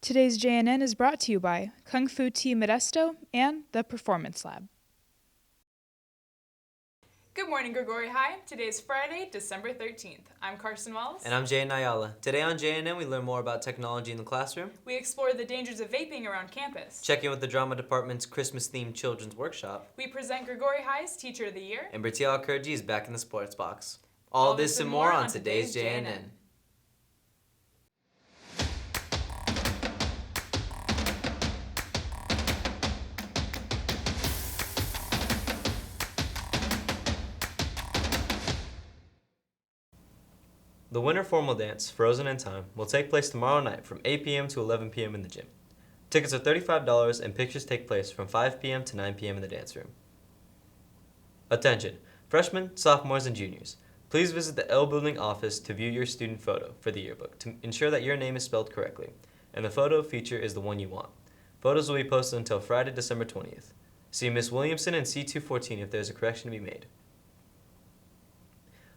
Today's JNN is brought to you by Kung Fu Tea Modesto and the Performance Lab. Good morning, Grigori High. Today is Friday, December 13th. I'm Carson Wells. And I'm Jay Ayala. Today on JNN, we learn more about technology in the classroom. We explore the dangers of vaping around campus. Check in with the drama department's Christmas-themed children's workshop. We present Grigori High's Teacher of the Year. And Bertiel Kurji is back in the sports box. All this and more on today's JNN. The winter formal dance, Frozen in Time, will take place tomorrow night from 8 p.m. to 11 p.m. in the gym. Tickets are $35 and pictures take place from 5 p.m. to 9 p.m. in the dance room. Attention, freshmen, sophomores, and juniors. Please visit the L Building office to view your student photo for the yearbook to ensure that your name is spelled correctly, and the photo feature is the one you want. Photos will be posted until Friday, December 20th. See Ms. Williamson in C214 if there is a correction to be made.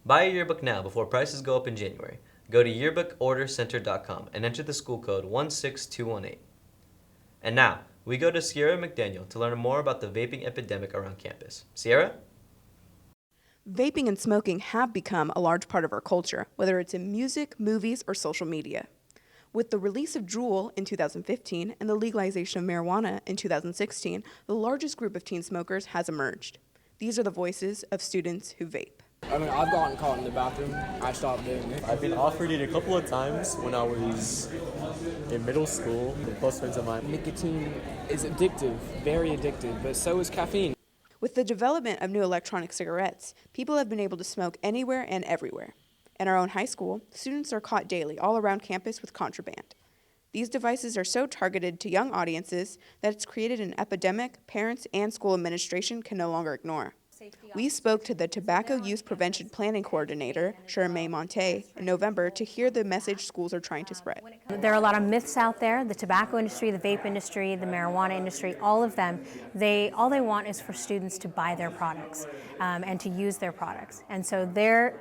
Buy a yearbook now before prices go up in January. Go to yearbookordercenter.com and enter the school code 16218. And now, we go to Sierra McDaniel to learn more about the vaping epidemic around campus. Sierra? Vaping and smoking have become a large part of our culture, whether it's in music, movies, or social media. With the release of Juul in 2015 and the legalization of marijuana in 2016, the largest group of teen smokers has emerged. These are the voices of students who vape. I mean, I've gotten caught in the bathroom. I stopped doing it. I've been offered it a couple of times when I was in middle school with close friends of mine. Nicotine is addictive, very addictive, but so is caffeine. With the development of new electronic cigarettes, people have been able to smoke anywhere and everywhere. In our own high school, students are caught daily all around campus with contraband. These devices are so targeted to young audiences that it's created an epidemic parents and school administration can no longer ignore. We spoke to the Tobacco Use Prevention Planning Coordinator, Charmaine Monte, in November to hear the message schools are trying to spread. There are a lot of myths out there. The tobacco industry, the vape industry, the marijuana industry, all of them, all they want is for students to buy their products and to use their products. And so they're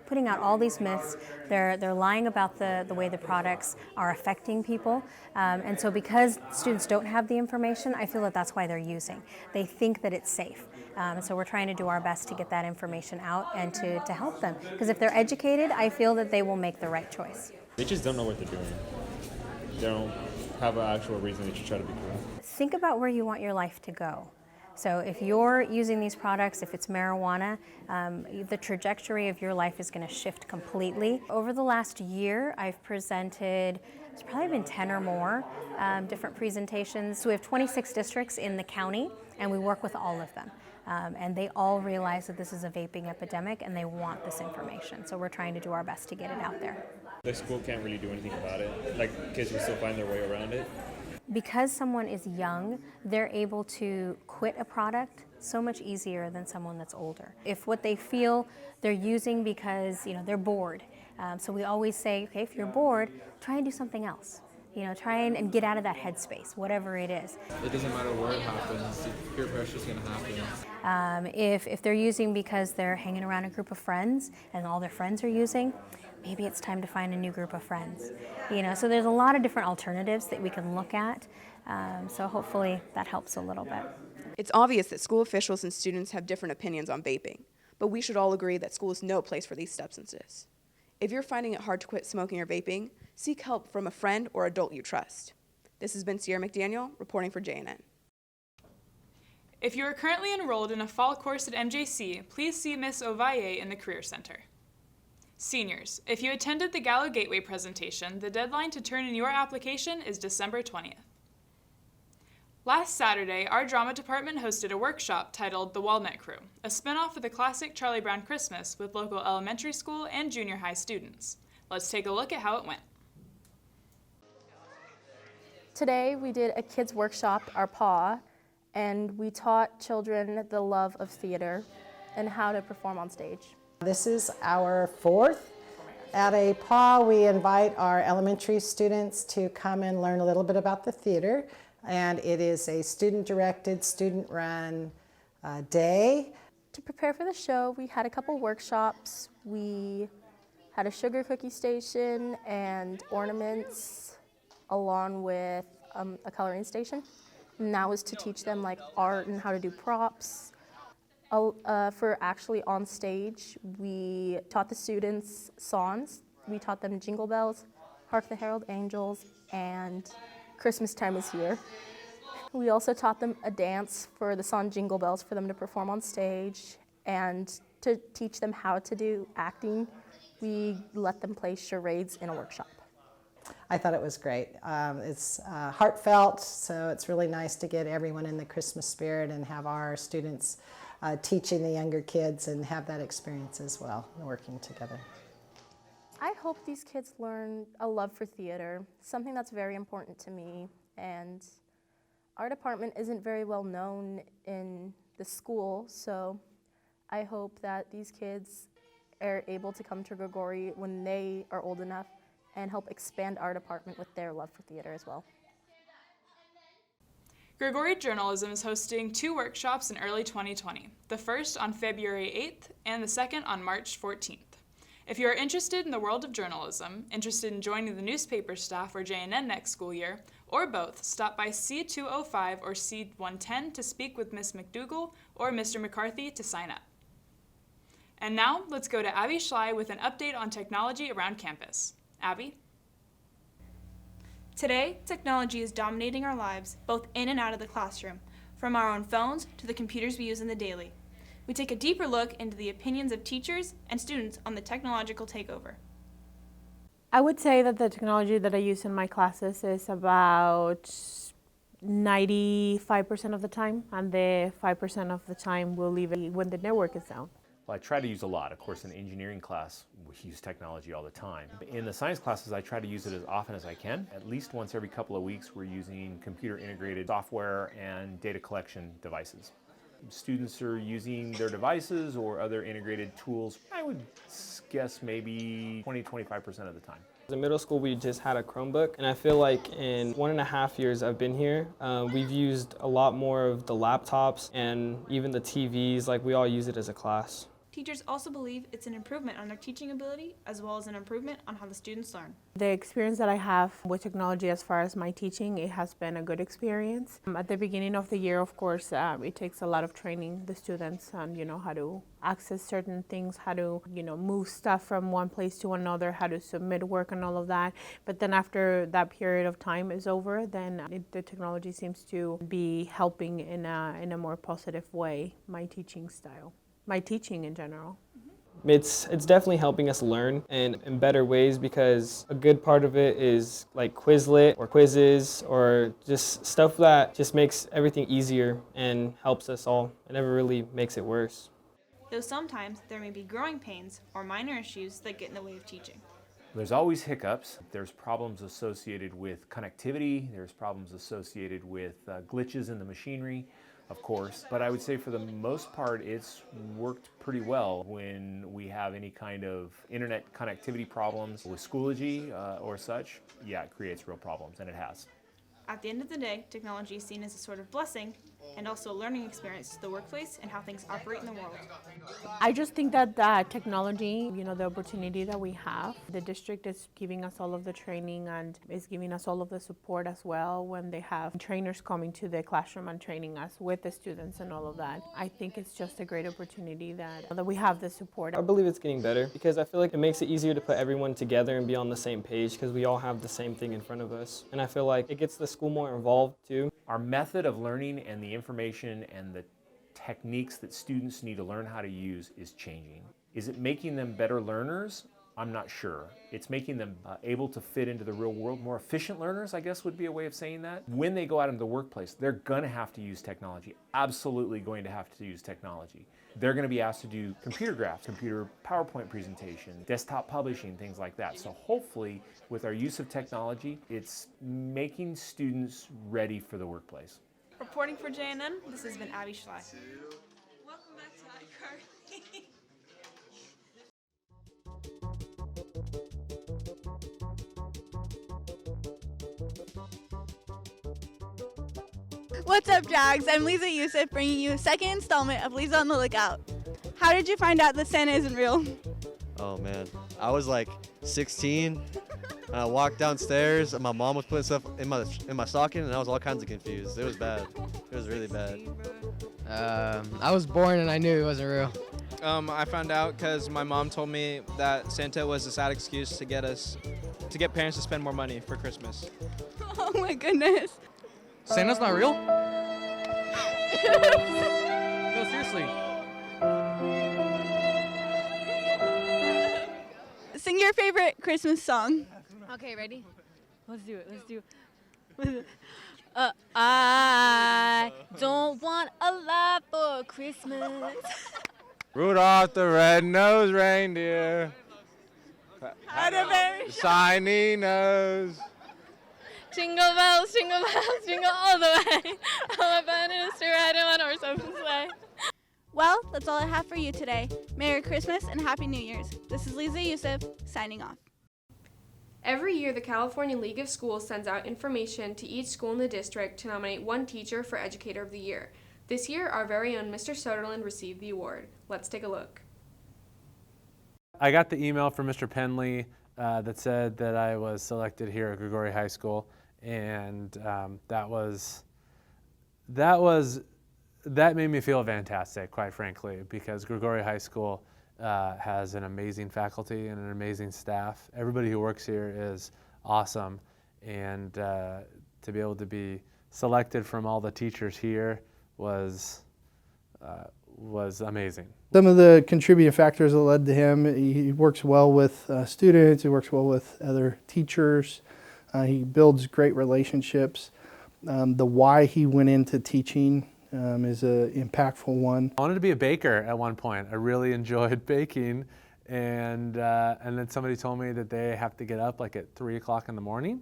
putting out all these myths. They're lying about the way the products are affecting people. And so because students don't have the information, I feel that that's why they're using. They think that it's safe. So we're trying to do our best to get that information out and to help them. Because if they're educated, I feel that they will make the right choice. They just don't know what they're doing. They don't have an actual reason to try to be cool. Think about where you want your life to go. So if you're using these products, if it's marijuana, the trajectory of your life is going to shift completely. Over the last year, I've presented, it's probably been 10 or more different presentations. So we have 26 districts in the county, and we work with all of them. And they all realize that this is a vaping epidemic, and they want this information. So we're trying to do our best to get it out there. The school can't really do anything about it. Like, kids will still find their way around it. Because someone is young, they're able to quit a product so much easier than someone that's older. If what they feel they're using because they're bored, so we always say, okay, if you're bored, try and do something else. Try and get out of that headspace, whatever it is. It doesn't matter where it happens. Peer pressure is going to happen. If they're using because they're hanging around a group of friends and all their friends are using, maybe it's time to find a new group of friends. So there's a lot of different alternatives that we can look at. So hopefully that helps a little bit. It's obvious that school officials and students have different opinions on vaping, but we should all agree that school is no place for these substances. If you're finding it hard to quit smoking or vaping, seek help from a friend or adult you trust. This has been Sierra McDaniel reporting for JNN. If you are currently enrolled in a fall course at MJC, please see Ms. Ovalle in the Career Center. Seniors, if you attended the Gallo Gateway presentation, the deadline to turn in your application is December 20th. Last Saturday, our drama department hosted a workshop titled The Walnut Crew, a spinoff of the classic Charlie Brown Christmas with local elementary school and junior high students. Let's take a look at how it went. Today we did a kids workshop, our PAW, and we taught children the love of theater and how to perform on stage. This is our fourth. At a PAW, we invite our elementary students to come and learn a little bit about the theater. And it is a student-directed, student-run day. To prepare for the show, we had a couple workshops. We had a sugar cookie station and ornaments along with a coloring station. And that was to teach them like art and how to do props. For actually on stage, we taught the students songs. We taught them Jingle Bells, Hark the Herald Angels, and Christmas Time is Here. We also taught them a dance for the song Jingle Bells for them to perform on stage, and to teach them how to do acting, we let them play charades in a workshop. I thought it was great. It's heartfelt, so it's really nice to get everyone in the Christmas spirit and have our students teaching the younger kids and have that experience as well, working together. I hope these kids learn a love for theater, something that's very important to me, and our department isn't very well known in the school, so I hope that these kids are able to come to Grigori when they are old enough and help expand our department with their love for theater as well. Grigori Journalism is hosting 2 workshops in early 2020, the first on February 8th and the second on March 14th. If you are interested in the world of journalism, interested in joining the newspaper staff or JNN next school year, or both, stop by C205 or C110 to speak with Ms. McDougall or Mr. McCarthy to sign up. And now, let's go to Abby Schley with an update on technology around campus. Abby? Today, technology is dominating our lives, both in and out of the classroom, from our own phones to the computers we use in the daily. We take a deeper look into the opinions of teachers and students on the technological takeover. I would say that the technology that I use in my classes is about 95% of the time, and the 5% of the time we'll leave it when the network is down. Well, I try to use a lot. Of course, in engineering class, we use technology all the time. In the science classes, I try to use it as often as I can. At least once every couple of weeks, we're using computer-integrated software and data collection devices. Students are using their devices or other integrated tools, I would guess maybe 20-25% of the time. In middle school, we just had a Chromebook, and I feel like in 1.5 years I've been here, we've used a lot more of the laptops and even the TVs, like we all use it as a class. Teachers also believe it's an improvement on their teaching ability as well as an improvement on how the students learn. The experience that I have with technology as far as my teaching, it has been a good experience. At the beginning of the year, of course, it takes a lot of training the students on, how to access certain things, how to, move stuff from one place to another, how to submit work and all of that. But then after that period of time is over, then the technology seems to be helping in a more positive way, my teaching style. My teaching in general. It's definitely helping us learn and in better ways, because a good part of it is like Quizlet or quizzes or just stuff that just makes everything easier and helps us all. It never really makes it worse. Though sometimes there may be growing pains or minor issues that get in the way of teaching. There's always hiccups. There's problems associated with connectivity. There's problems associated with glitches in the machinery, of course, but I would say for the most part it's worked pretty well. When we have any kind of internet connectivity problems with Schoology or such, yeah, it creates real problems, and it has. At the end of the day, technology is seen as a sort of blessing and also a learning experience to the workplace and how things operate in the world. I just think that technology, the opportunity that we have, the district is giving us all of the training and is giving us all of the support as well when they have trainers coming to the classroom and training us with the students and all of that. I think it's just a great opportunity that we have the support. I believe it's getting better because I feel like it makes it easier to put everyone together and be on the same page because we all have the same thing in front of us. And I feel like it gets the school more involved too. Our method of learning and the information and the techniques that students need to learn how to use is changing. Is it making them better learners? I'm not sure. It's making them able to fit into the real world. More efficient learners, I guess, would be a way of saying that. When they go out into the workplace, they're going to have to use technology. Absolutely going to have to use technology. They're going to be asked to do computer graphs, computer PowerPoint presentation, desktop publishing, things like that. So hopefully, with our use of technology, it's making students ready for the workplace. Reporting for JNN, this has been Abby Schley. Welcome back to iCarly. What's up, Jags? I'm Lisa Youssef, bringing you a second installment of Lisa on the Lookout. How did you find out that Santa isn't real? Oh man, I was like 16. And I walked downstairs, and my mom was putting stuff in my stocking, and I was all kinds of confused. It was bad. It was really bad. I was born and I knew it wasn't real. I found out because my mom told me that Santa was a sad excuse to get parents to spend more money for Christmas. Oh my goodness. Santa's not real? No, seriously. Sing your favorite Christmas song. Okay, ready? Let's do it. I don't want a lot for Christmas. Rudolph the red-nosed reindeer Had a very shiny nose. Jingle bells, jingle all the way. I'm a banister riding on horse open sleigh. Well, that's all I have for you today. Merry Christmas and Happy New Year's. This is Lisa Yusuf, signing off. Every year, the California League of Schools sends out information to each school in the district to nominate one teacher for Educator of the Year. This year, our very own Mr. Soderland received the award. Let's take a look. I got the email from Mr. Penley that said that I was selected here at Grigori High School, and that made me feel fantastic, quite frankly, because Grigori High School has an amazing faculty and an amazing staff. Everybody who works here is awesome, and to be able to be selected from all the teachers here was amazing. Some of the contributing factors that led to him, he works well with students, he works well with other teachers, he builds great relationships. The why he went into teaching is an impactful one. I wanted to be a baker at one point. I really enjoyed baking, and then somebody told me that they have to get up like at 3 o'clock in the morning,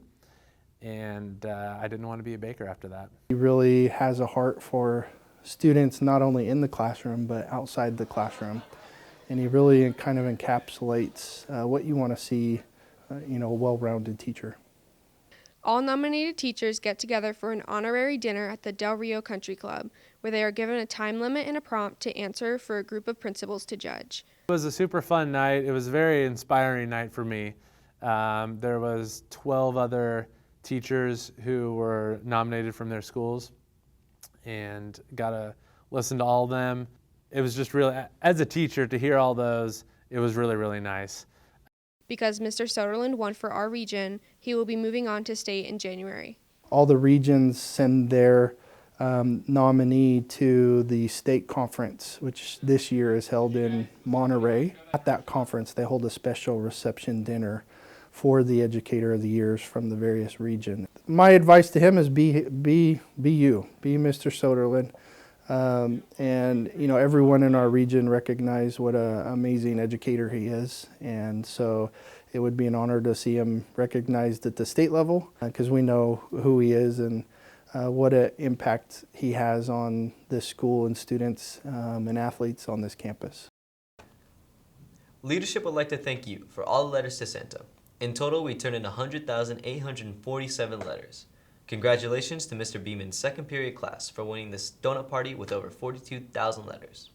and I didn't want to be a baker after that. He really has a heart for students not only in the classroom but outside the classroom, and he really kind of encapsulates what you want to see, a well-rounded teacher. All nominated teachers get together for an honorary dinner at the Del Rio Country Club, where they are given a time limit and a prompt to answer for a group of principals to judge. It was a super fun night. It was a very inspiring night for me. There was 12 other teachers who were nominated from their schools, and got to listen to all of them. It was just really, as a teacher, to hear all those, it was really, really nice. Because Mr. Soderland won for our region, he will be moving on to state in January. All the regions send their nominee to the state conference, which this year is held in Monterey. At that conference, they hold a special reception dinner for the Educator of the Years from the various regions. My advice to him is be you, be Mr. Soderland. And everyone in our region recognize what an amazing educator he is, and so it would be an honor to see him recognized at the state level, because we know who he is and what an impact he has on this school and students and athletes on this campus. Leadership would like to thank you for all the letters to Santa. In total, we turned in 100,847 letters. Congratulations to Mr. Beeman's second period class for winning this donut party with over 42,000 letters.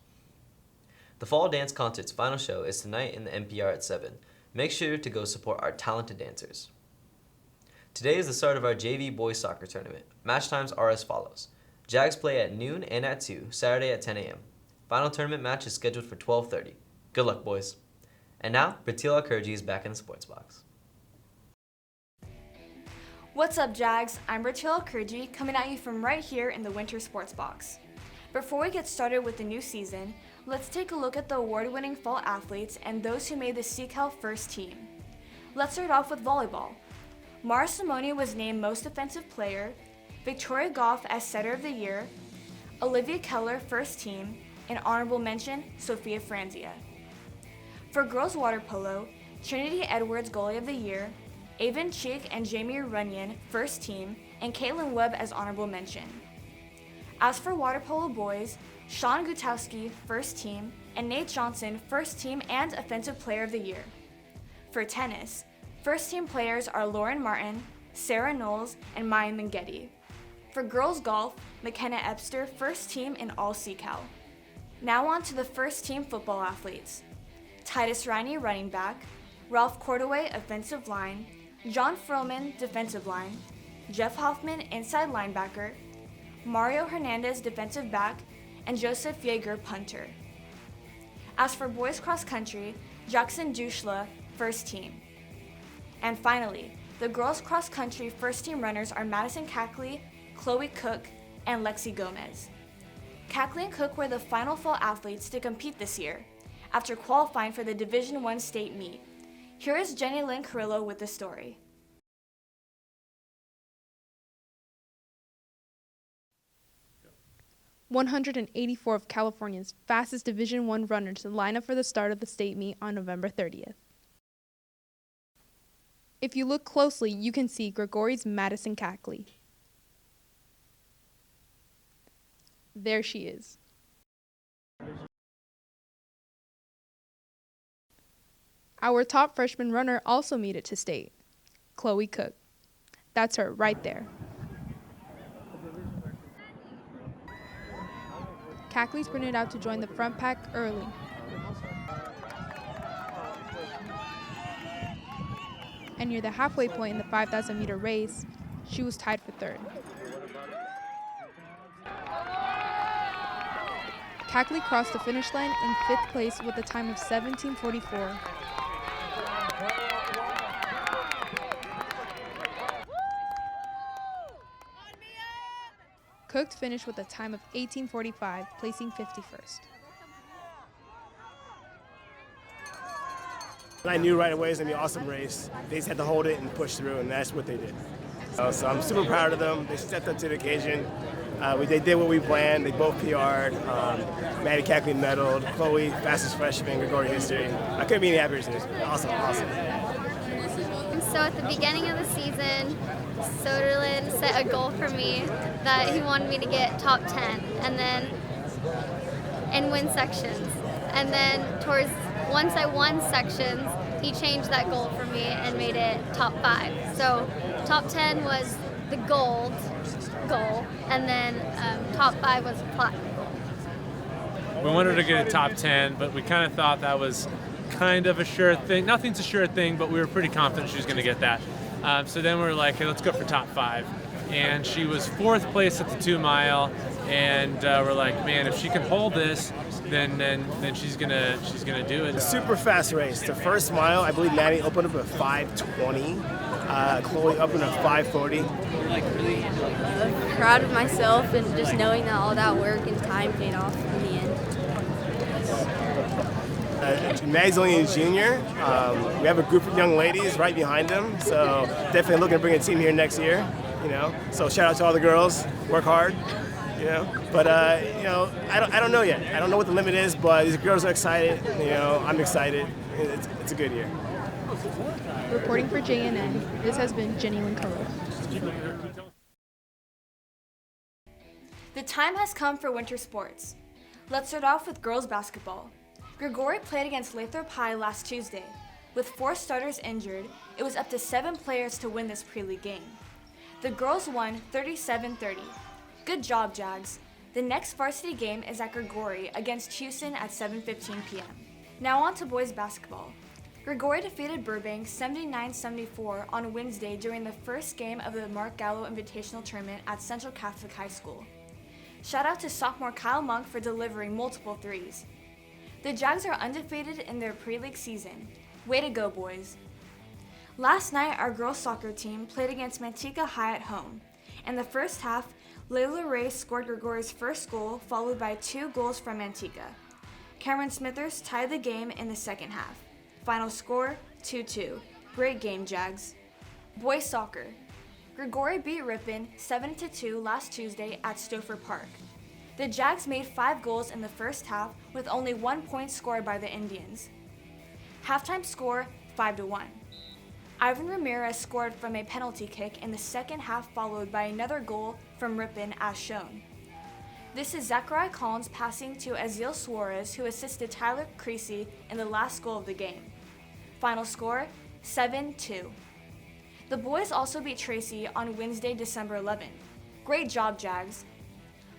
The Fall Dance Concert's final show is tonight in the NPR at 7. Make sure to go support our talented dancers. Today is the start of our JV boys soccer tournament. Match times are as follows. Jags play at noon and at 2, Saturday at 10 a.m. Final tournament match is scheduled for 12:30. Good luck, boys. And now, Pratila Kurji is back in the sports box. What's up, Jags? I'm Bertil Kurji, coming at you from right here in the Winter Sports Box. Before we get started with the new season, let's take a look at the award-winning fall athletes and those who made the SeaCal first team. Let's start off with volleyball. Mara Simone was named Most Offensive Player, Victoria Goff as Setter of the Year, Olivia Keller first team, and honorable mention, Sophia Franzia. For girls water polo, Trinity Edwards Goalie of the Year, Avon Cheek and Jamie Runyon, first team, and Caitlin Webb as honorable mention. As for water polo boys, Sean Gutowski, first team, and Nate Johnson, first team and offensive player of the year. For tennis, first team players are Lauren Martin, Sarah Knowles, and Maya Mengetti. For girls golf, McKenna Epster, first team in all SeaCal. Now on to the first team football athletes. Titus Riney, running back, Ralph Cordaway, offensive line, John Froman, defensive line, Jeff Hoffman, inside linebacker, Mario Hernandez, defensive back, and Joseph Yeager, punter. As for boys cross country, Jackson Dushla, first team. And finally, the girls cross country first team runners are Madison Cackley, Chloe Cook, and Lexi Gomez. Cackley and Cook were the final fall athletes to compete this year, after qualifying for the Division I state meet. Here is Jenny Lynn Carrillo with the story. "184 of California's fastest Division I runners line up for the start of the state meet on November 30th. If you look closely, you can see Gregori's Madison Cackley. There she is. Our top freshman runner also made it to state, Chloe Cook. That's her right there. Cackley sprinted out to join the front pack early. And near the halfway point in the 5,000 meter race, she was tied for third. Cackley crossed the finish line in 5th place with a time of 17:44. Cook finished with a time of 18:45, placing 51st. I knew right away it was going to be an awesome race. They just had to hold it and push through, and that's what they did. So I'm super proud of them. They stepped up to the occasion. They did what we planned. They both PR'd. Maddie Cackley medaled. Chloe, fastest freshman, Gregori history. I couldn't be any happier. Awesome. So at the beginning of the season, Soderlund set a goal for me that he wanted me to get top 10 and win sections. And then once I won sections, he changed that goal for me and made it top 5. So top 10 was the gold goal, and then top 5 was platinum goal. We wanted to get a top 10, but we kind of thought that was kind of a sure thing. Nothing's a sure thing, but we were pretty confident she was going to get that. So then we were like, hey, let's go for top 5. And she was 4th place at the 2 mile, and we're like, man, if she can hold this, then she's gonna do it. A super fast race. The first mile, I believe Maddie opened up at 5:20. Chloe opened at 5:40. I'm proud of myself and just knowing that all that work and time paid off in the end. Maddie's only a junior. We have a group of young ladies right behind them, so definitely looking to bring a team here next year. So shout out to all the girls. Work hard. But I don't know yet. I don't know what the limit is, but these girls are excited. I'm excited. It's a good year. Reporting for JNN, this has been Jenny Lynn Carrillo. The time has come for winter sports. Let's start off with girls basketball. Gregori played against Lathrop High last Tuesday. With 4 starters injured, it was up to 7 players to win this pre-league game. The girls won 37-30. Good job, Jags. The next varsity game is at Gregori against Houston at 7:15 p.m. Now on to boys basketball. Gregori defeated Burbank 79-74 on Wednesday during the first game of the Mark Gallo Invitational Tournament at Central Catholic High School. Shout out to sophomore Kyle Monk for delivering multiple threes. The Jags are undefeated in their pre-league season. Way to go, boys. Last night, our girls soccer team played against Manteca High at home. In the first half, Layla Ray scored Gregori's first goal, followed by 2 goals from Manteca. Cameron Smithers tied the game in the second half. Final score, 2-2. Great game, Jags. Boys soccer. Gregori beat Ripon 7-2 last Tuesday at Stouffer Park. The Jags made 5 goals in the first half with only 1 point scored by the Indians. Halftime score, 5-1. Ivan Ramirez scored from a penalty kick in the second half, followed by another goal from Ripon as shown. This is Zachariah Collins passing to Aziel Suarez, who assisted Tyler Creasy in the last goal of the game. Final score, 7-2. The boys also beat Tracy on Wednesday, December 11th. Great job, Jags.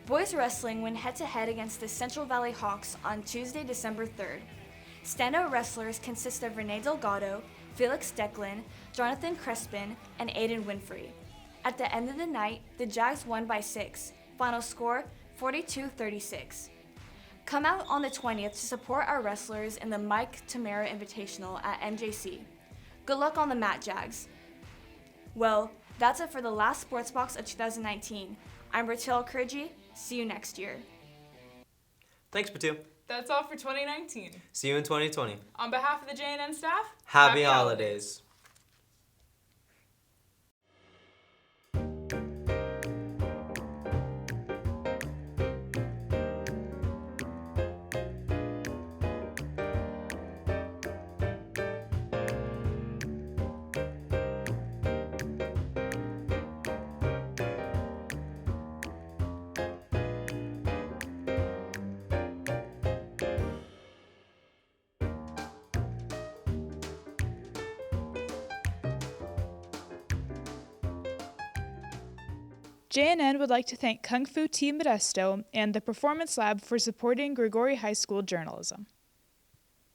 Boys wrestling went head-to-head against the Central Valley Hawks on Tuesday, December 3rd. Standout wrestlers consist of Renee Delgado, Felix Declan, Jonathan Crespin, and Aiden Winfrey. At the end of the night, the Jags won by 6. Final score, 42-36. Come out on the 20th to support our wrestlers in the Mike Tamara Invitational at MJC. Good luck on the mat, Jags. Well, that's it for the last Sports Box of 2019. I'm Ratil Kurji. See you next year. Thanks, Patu. That's all for 2019. See you in 2020. On behalf of the JNN staff, Happy holidays. JNN would like to thank Kung Fu Team Modesto and the Performance Lab for supporting Grigori High School journalism.